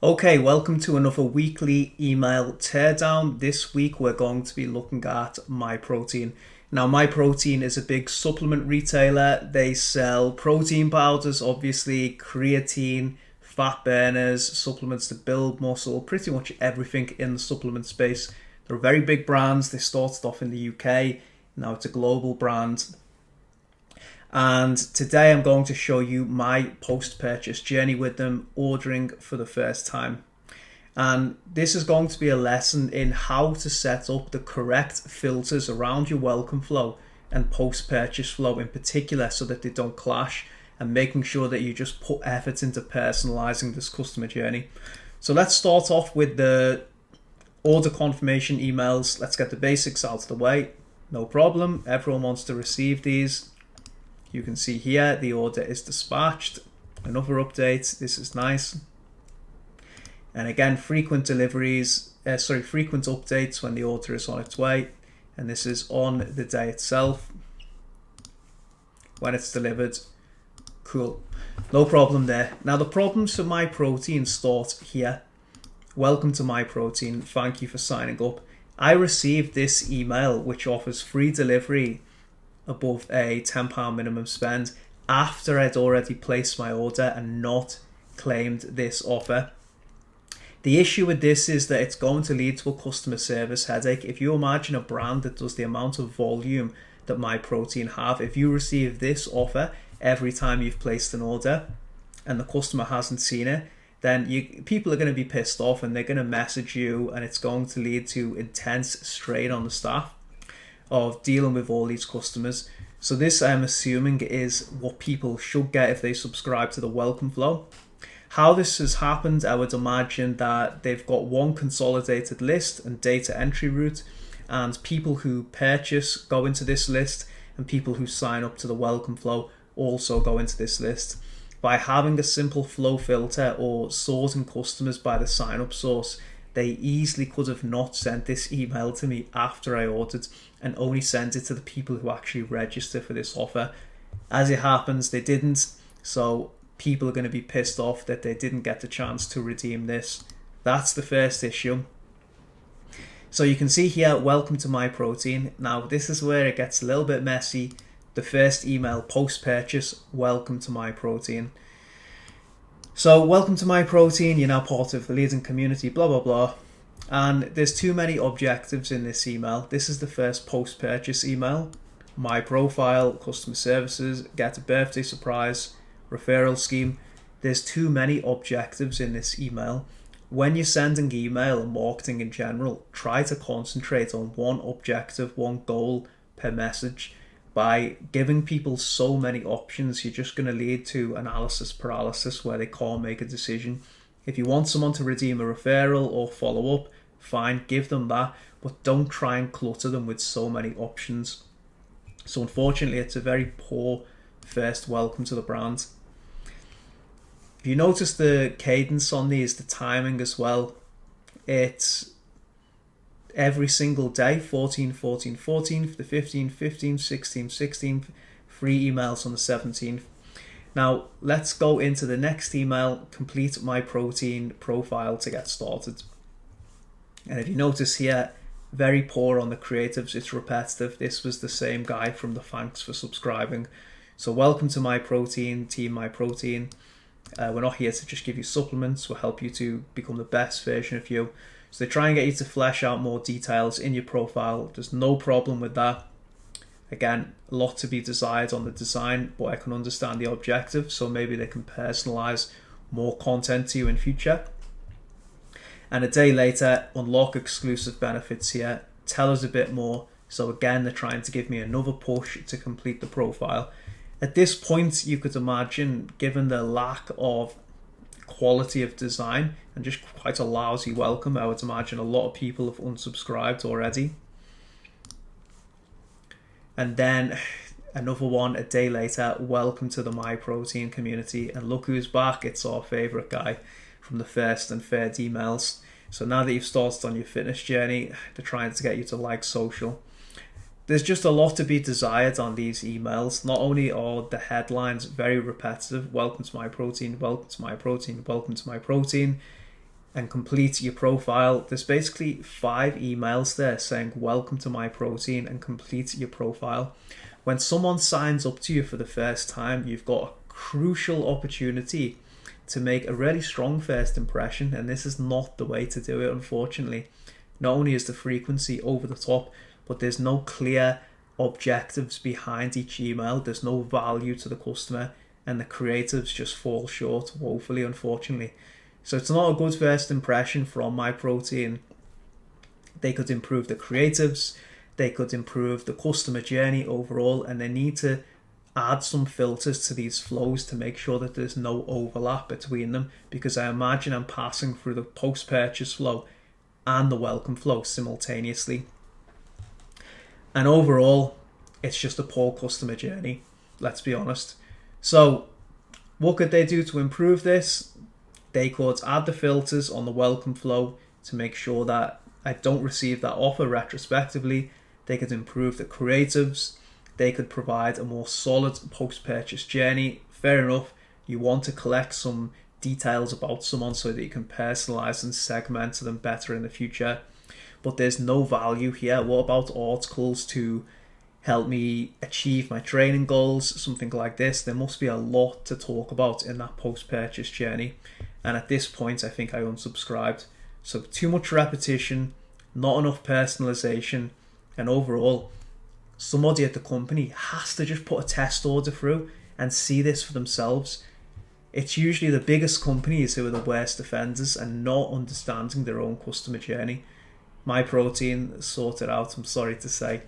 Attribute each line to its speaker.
Speaker 1: Okay, welcome to another weekly email teardown. This week we're going to be looking at Myprotein. Now, Myprotein is a big supplement retailer. They sell protein powders, obviously, creatine, fat burners, supplements to build muscle, pretty much everything in the supplement space. They're a very big brand. They started off in the UK. Now it's a global brand. And today I'm going to show you my post-purchase journey with them, ordering for the first time. And this is going to be a lesson in how to set up the correct filters around your welcome flow and post-purchase flow in particular, so that they don't clash, and making sure that you just put effort into personalizing this customer journey. So let's start off with the order confirmation emails. Let's get the basics out of the way. No problem. Everyone wants to receive these. You can see here the order is dispatched. Another update. This is nice. And again, frequent updates when the order is on its way. And this is on the day itself when it's delivered. Cool. No problem there. Now the problems for Myprotein start here. Welcome to Myprotein. Thank you for signing up. I received this email which offers free delivery above a £10 minimum spend after I'd already placed my order and not claimed this offer. The issue with this is that it's going to lead to a customer service headache. If you imagine a brand that does the amount of volume that Myprotein have, if you receive this offer every time you've placed an order and the customer hasn't seen it, then people are going to be pissed off and they're going to message you, and it's going to lead to intense strain on the staff of dealing with all these customers. So this, I'm assuming, is what people should get if they subscribe to the welcome flow. How this has happened, I would imagine that they've got one consolidated list and data entry route, and people who purchase go into this list, and people who sign up to the welcome flow also go into this list. By having a simple flow filter or sorting customers by the sign-up source, they easily could have not sent this email to me after I ordered and only sent it to the people who actually register for this offer. As it happens, they didn't, so people are going to be pissed off that they didn't get the chance to redeem this. That's the first issue. So you can see here, welcome to Myprotein. Now this is where it gets a little bit messy. The first email post-purchase, welcome to Myprotein. So welcome to Myprotein, you're now part of the leading community, blah, blah, blah. And there's too many objectives in this email. This is the first post-purchase email. My profile, customer services, get a birthday surprise, referral scheme. There's too many objectives in this email. When you're sending email and marketing in general, try to concentrate on one objective, one goal per message. By giving people so many options, you're just going to lead to analysis paralysis where they can't make a decision. If you want someone to redeem a referral or follow up, fine, give them that, but don't try and clutter them with so many options. So unfortunately, it's a very poor first welcome to the brand. If you notice the cadence on these, the timing as well, it's every single day, 14, 14, 14th, the 15th, 15th, 16th, 16th, 3 emails on the 17th. Now, let's go into the next email, complete Myprotein profile to get started. And if you notice here, very poor on the creatives, it's repetitive. This was the same guy from the thanks for subscribing. So welcome to Myprotein, team Myprotein. We're not here to just give you supplements, we'll help you to become the best version of you. So they try and get you to flesh out more details in your profile. There's no problem with that. Again, a lot to be desired on the design, but I can understand the objective. So maybe they can personalize more content to you in future. And a day later, unlock exclusive benefits here. Tell us a bit more. So again, they're trying to give me another push to complete the profile. At this point, you could imagine, given the lack of quality of design and just quite a lousy welcome, I would imagine a lot of people have unsubscribed already. And then another one a day later, welcome to the Myprotein community, and look who's back. It's our favorite guy from the first and third emails. So now that you've started on your fitness journey, they're trying to get you to like social. There's just a lot to be desired on these emails. Not only are the headlines very repetitive, welcome to Myprotein, welcome to Myprotein, welcome to Myprotein, and complete your profile. There's basically 5 emails there saying welcome to Myprotein and complete your profile. When someone signs up to you for the first time, you've got a crucial opportunity to make a really strong first impression, and this is not the way to do it, unfortunately. Not only is the frequency over the top, but there's no clear objectives behind each email. There's no value to the customer, and the creatives just fall short woefully, unfortunately. So it's not a good first impression from Myprotein. They could improve the creatives, they could improve the customer journey overall, and they need to add some filters to these flows to make sure that there's no overlap between them, because I imagine I'm passing through the post-purchase flow and the welcome flow simultaneously. And overall, it's just a poor customer journey, let's be honest. So what could they do to improve this? They could add the filters on the welcome flow to make sure that I don't receive that offer retrospectively. They could improve the creatives. They could provide a more solid post-purchase journey. Fair enough, you want to collect some details about someone so that you can personalize and segment them better in the future. But there's no value here. What about articles to help me achieve my training goals? Something like this. There must be a lot to talk about in that post-purchase journey. And at this point, I think I unsubscribed. So too much repetition, not enough personalization, and overall, somebody at the company has to just put a test order through and see this for themselves. It's usually the biggest companies who are the worst offenders and not understanding their own customer journey. Myprotein sorted out, I'm sorry to say.